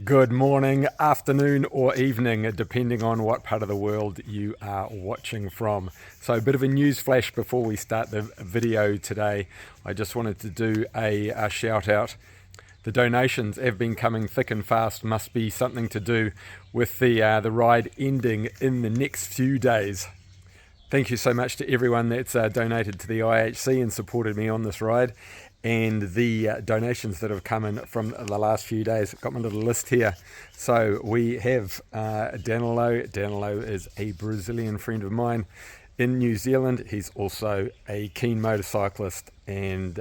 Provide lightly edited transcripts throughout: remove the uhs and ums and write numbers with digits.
Good morning, afternoon or evening, depending on what part of the world you are watching from. So a bit of a news flash before we start the video today. I just wanted to do a shout out. The donations have been coming thick and fast. Must be something to do with the ride ending in the next few days. Thank you so much to everyone that's donated to the IHC and supported me on this ride, and the donations that have come in from the last few days. I've got my little list here. So we have Danilo. Danilo is a Brazilian friend of mine in New Zealand. He's also a keen motorcyclist and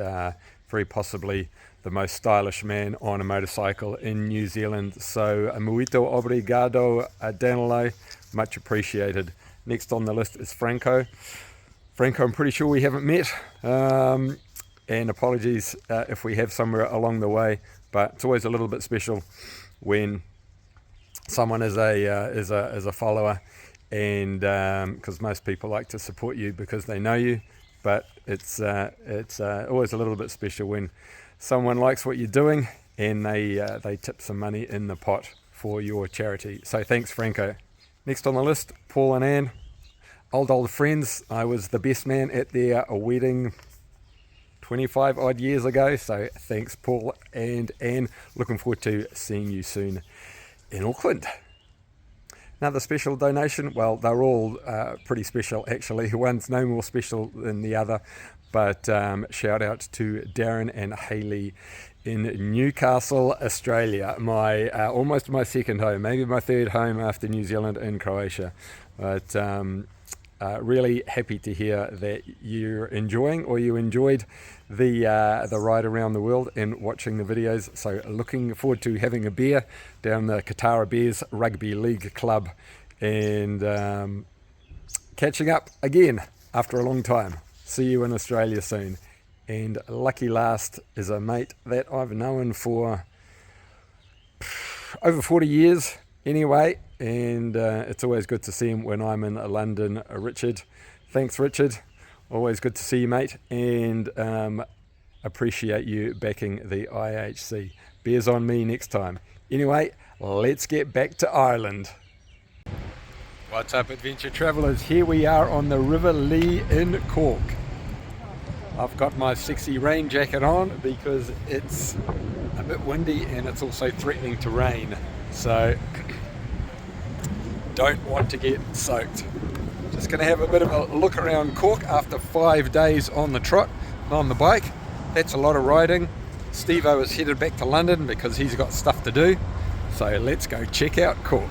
very possibly the most stylish man on a motorcycle in New Zealand. So muito obrigado, Danilo, much appreciated. Next on the list is Franco. Franco, I'm pretty sure we haven't met, and apologies if we have somewhere along the way, but it's always a little bit special when someone is a follower, and because most people like to support you because they know you, but it's always a little bit special when someone likes what you're doing and they tip some money in the pot for your charity. So thanks, Franco. Next on the list, Paul and Anne, old friends. I was the best man at their wedding 25 odd years ago, so thanks Paul and Anne. Looking forward to seeing you soon in Auckland. Another special donation, well, they're all pretty special actually. One's no more special than the other, but shout out to Darren and Hayley in Newcastle, Australia. My almost my second home, maybe my third home after New Zealand and Croatia. But really happy to hear that you're enjoying, or you enjoyed the ride around the world and watching the videos. So looking forward to having a beer down the Katara Bears Rugby League Club and catching up again after a long time. See you in Australia soon. And lucky last is a mate that I've known for over 40 years anyway, and it's always good to see him when I'm in London. Richard, thanks Richard, always good to see you, mate, and appreciate you backing the IHC. Beers on me next time. Anyway, let's get back to Ireland. What's up, adventure travellers? Here we are on the River Lee in Cork. I've got my sexy rain jacket on because it's a bit windy and it's also threatening to rain, so don't want to get soaked. Just going to have a bit of a look around Cork after 5 days on the trot, on the bike. That's a lot of riding. Steve-O is headed back to London because he's got stuff to do, so let's go check out Cork.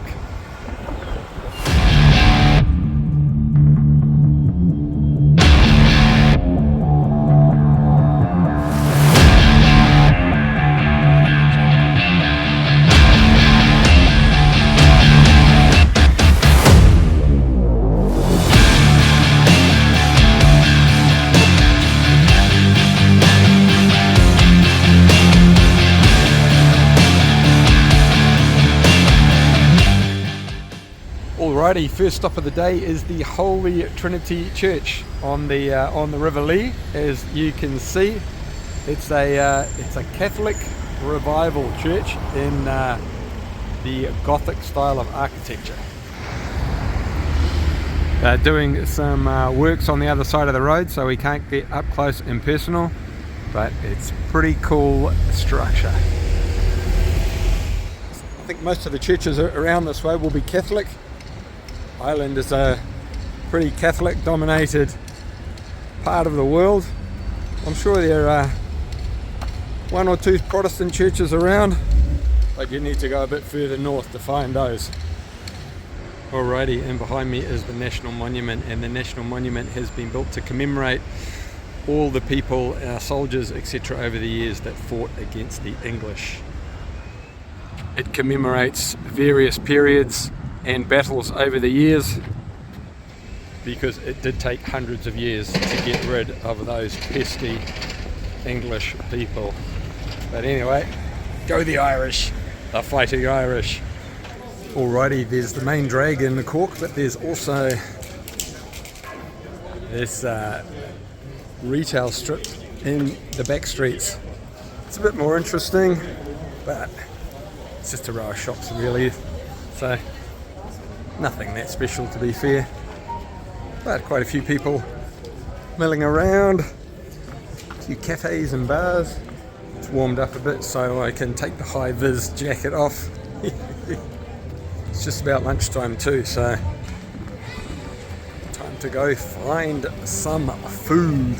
Alrighty, first stop of the day is the Holy Trinity Church on the River Lee. As you can see, it's a Catholic revival church in the Gothic style of architecture. They're doing some works on the other side of the road, so we can't get up close and personal, but it's pretty cool structure. I think most of the churches around this way will be Catholic. Ireland is a pretty Catholic dominated part of the world. I'm sure there are one or two Protestant churches around, but you need to go a bit further north to find those. Alrighty, and behind me is the National Monument, and the National Monument has been built to commemorate all the people, soldiers, etc. over the years that fought against the English. It commemorates various periods and battles over the years, because it did take hundreds of years to get rid of those pesky English people. But anyway, go the Irish, the fighting Irish. Alrighty, there's the main drag in the Cork, but there's also this retail strip in the back streets. It's a bit more interesting, but It's just a row of shops really, so nothing that special to be fair, but quite a few people milling around, a few cafes and bars. It's warmed up a bit so I can take the high-vis jacket off. It's just about lunchtime too, so time to go find some food.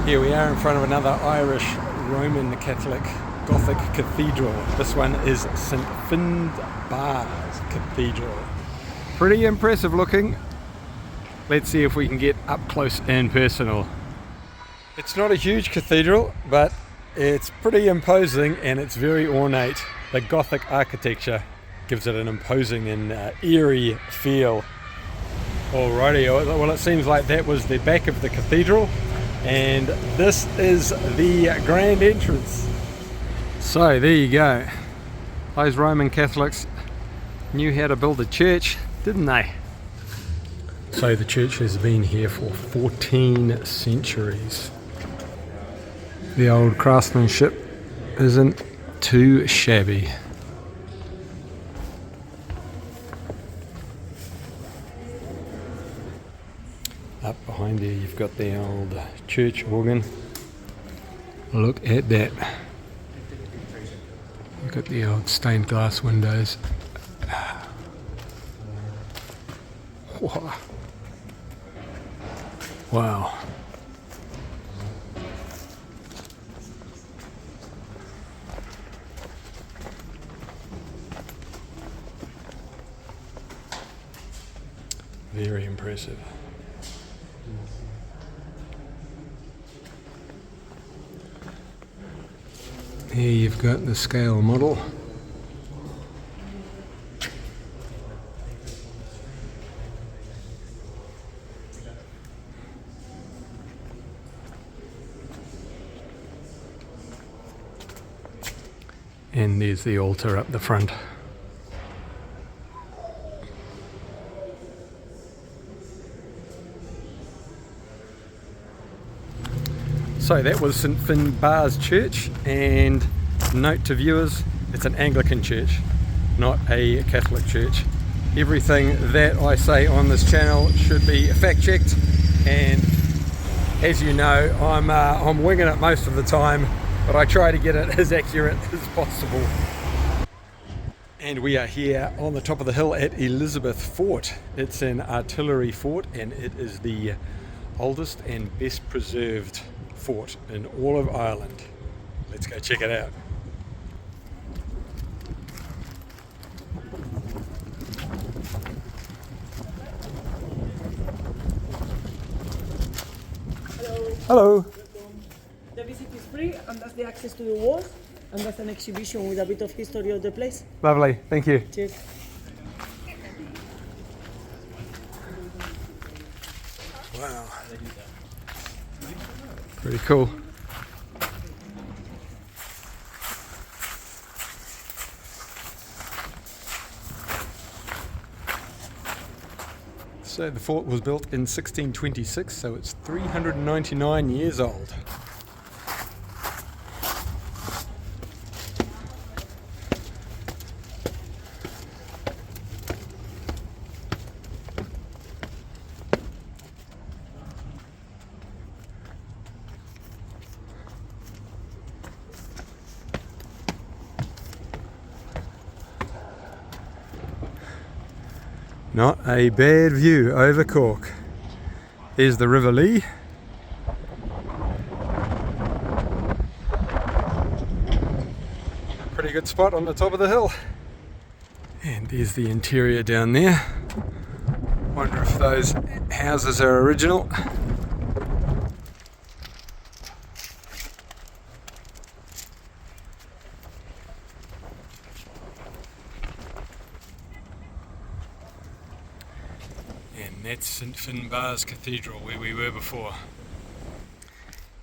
Here we are in front of another Irish Roman Catholic Gothic cathedral. This one is St Finbarr's Cathedral. Pretty impressive looking. Let's see if we can get up close and personal. It's not a huge cathedral, but it's pretty imposing and it's very ornate. The Gothic architecture gives it an imposing and eerie feel. Alrighty, well it seems like that was the back of the cathedral, and this is the grand entrance. So there you go. Those Roman Catholics knew how to build a church, didn't they? So the church has been here for 14 centuries. The old craftsmanship isn't too shabby. Up behind there you've got the old church organ. Look at that. You've got the old stained glass windows. Wow. Very impressive. Here you've got the scale model. And there's the altar up the front. So that was St Finbarr's Church, and note to viewers, it's an Anglican church, not a Catholic church. Everything that I say on this channel should be fact checked, and as you know, I'm winging it most of the time, but I try to get it as accurate as possible. And we are here on the top of the hill at Elizabeth Fort. It's an artillery fort, and it is the oldest and best preserved fort in all of Ireland. Let's go check it out. Hello. The visit is free, and that's the access to the walls, and that's an exhibition with a bit of history of the place. Lovely, thank you. Cheers. Wow. Pretty cool. So the fort was built in 1626, so it's 399 years old. Not a bad view over Cork. There's the River Lee. Pretty good spot on the top of the hill. And there's the interior down there. Wonder if those houses are original. And that's St Finbarr's Cathedral, where we were before.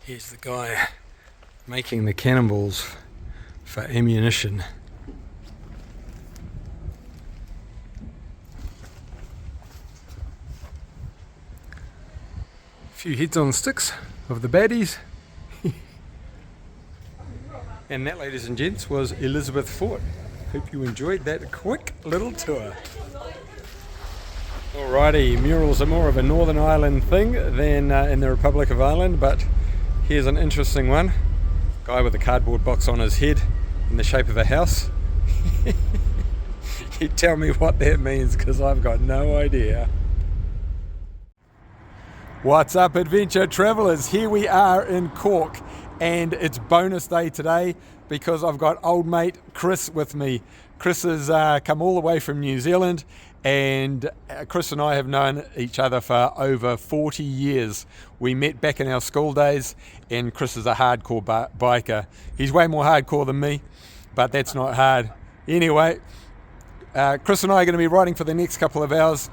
Here's the guy making the cannonballs for ammunition. A few heads on sticks of the baddies. And that, ladies and gents, was Elizabeth Fort. Hope you enjoyed that quick little tour. Alrighty, murals are more of a Northern Ireland thing than in the Republic of Ireland, but here's an interesting one. Guy with a cardboard box on his head in the shape of a house. You tell me what that means, because I've got no idea. What's up, adventure travellers? Here we are in Cork, and it's bonus day today because I've got old mate Chris with me. Chris has come all the way from New Zealand, and Chris and I have known each other for over 40 years. We met back in our school days, and Chris is a hardcore biker. He's way more hardcore than me, but that's not hard. Anyway, Chris and I are going to be riding for the next couple of hours,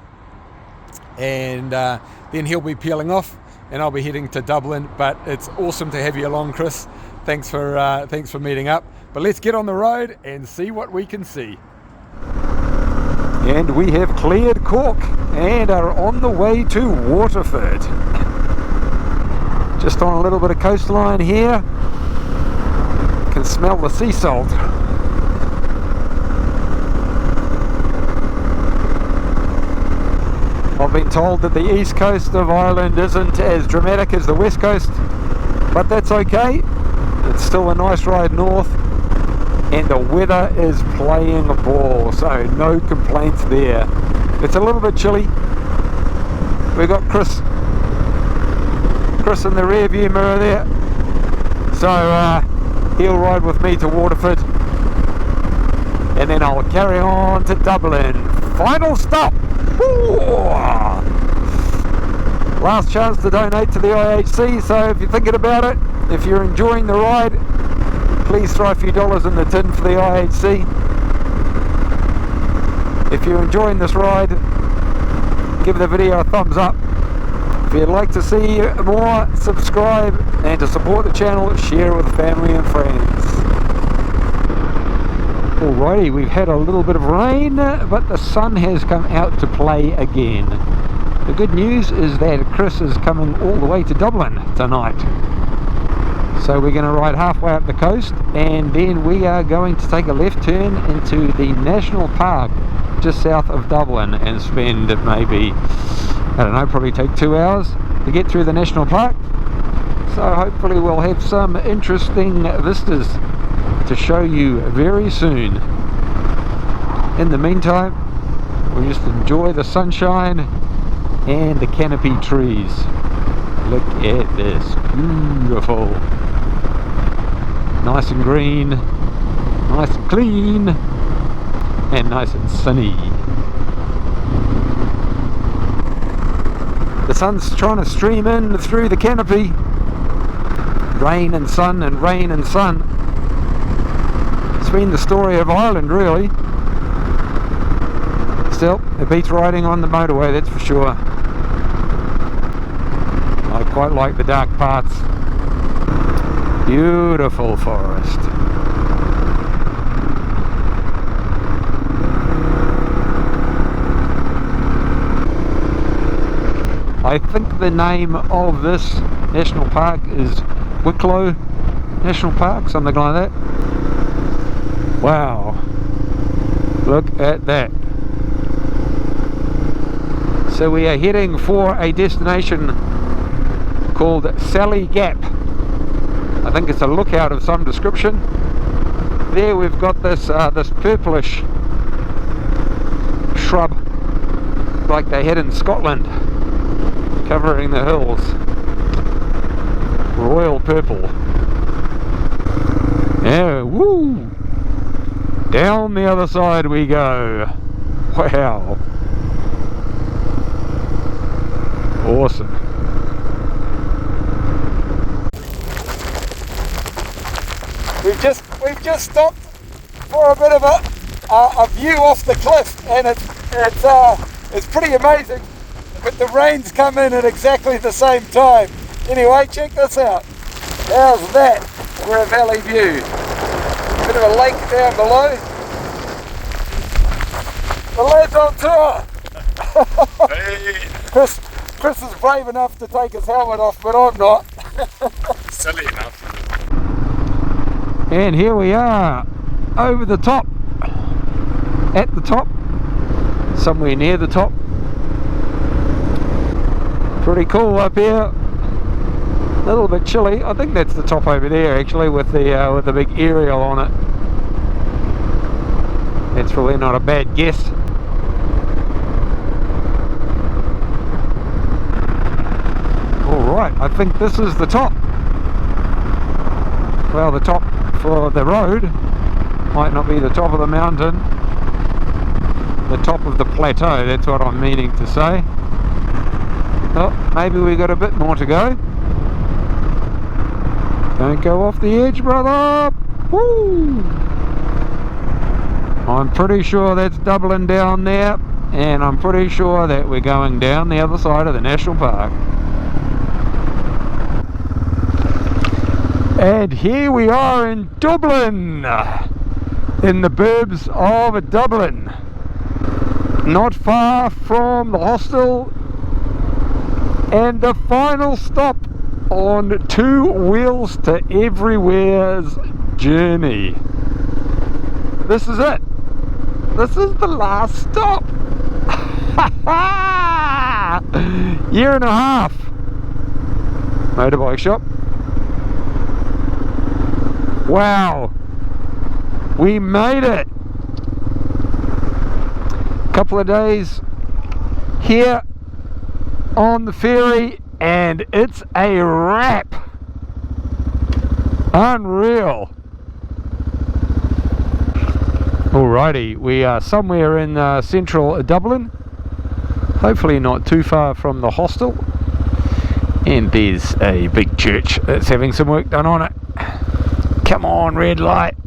and then he'll be peeling off and I'll be heading to Dublin. But it's awesome to have you along, Chris. Thanks for meeting up. But let's get on the road and see what we can see. And we have cleared Cork and are on the way to Waterford. Just on a little bit of coastline here. Can smell the sea salt. I've been told that the east coast of Ireland isn't as dramatic as the west coast, but that's okay. It's still a nice ride north, and the weather is playing ball, so no complaints there. It's a little bit chilly. We've got Chris in the rear view mirror there, so he'll ride with me to Waterford, and then I'll carry on to Dublin. Final stop! Last chance to donate to the IHC, so if you're thinking about it, if you're enjoying the ride, please throw a few dollars in the tin for the IHC. If you're enjoying this ride, give the video a thumbs up. If you'd like to see more, subscribe, and to support the channel, share with family and friends. Alrighty, we've had a little bit of rain, but the sun has come out to play again. The good news is that Chris is coming all the way to Dublin tonight. So we're going to ride halfway up the coast, and then we are going to take a left turn into the national park just south of Dublin and spend maybe, I don't know, probably take 2 hours to get through the national park. So hopefully we'll have some interesting vistas to show you very soon. In the meantime, we'll just enjoy the sunshine and the canopy trees. Look at this, beautiful. Nice and green, nice and clean, and nice and sunny. The sun's trying to stream in through the canopy. Rain and sun and rain and sun. It's been the story of Ireland, really. Still, it beats riding on the motorway, that's for sure. I quite like the dark parts. Beautiful forest. I think the name of this national park is Wicklow National Park, something like that. Wow, look at that. So we are heading for a destination called Sally Gap. I think it's a lookout of some description. There we've got this this purplish shrub like they had in Scotland, covering the hills. Royal purple. Yeah, woo! Down the other side we go. Wow. Awesome. We've just stopped for a bit of a view off the cliff, and it's pretty amazing. But the rain's come in at exactly the same time. Anyway, check this out. How's that for a valley view? Bit of a lake down below. The lad's on tour. Hey. Chris is brave enough to take his helmet off, but I'm not. Silly enough. And here we are, over the top, at the top, somewhere near the top. Pretty cool up here. A little bit chilly. I think that's the top over there actually, with the big aerial on it. That's probably not a bad guess. Alright, I think this is the top. Well, the top for the road. Might not be the top of the mountain. The top of the plateau, that's what I'm meaning to say. Oh, maybe we got a bit more to go. Don't go off the edge, brother! Woo! I'm pretty sure that's Dublin down there, and I'm pretty sure that we're going down the other side of the national park. And here we are in Dublin, in the burbs of Dublin, not far from the hostel, and the final stop on Two Wheels to Everywhere's journey. This is it. This is the last stop. Year and a half. Motorbike shop. Wow, we made it. Couple of days here on the ferry and it's a wrap. Unreal. Alrighty, we are somewhere in central Dublin, hopefully not too far from the hostel, and there's a big church that's having some work done on it. Come on, red light.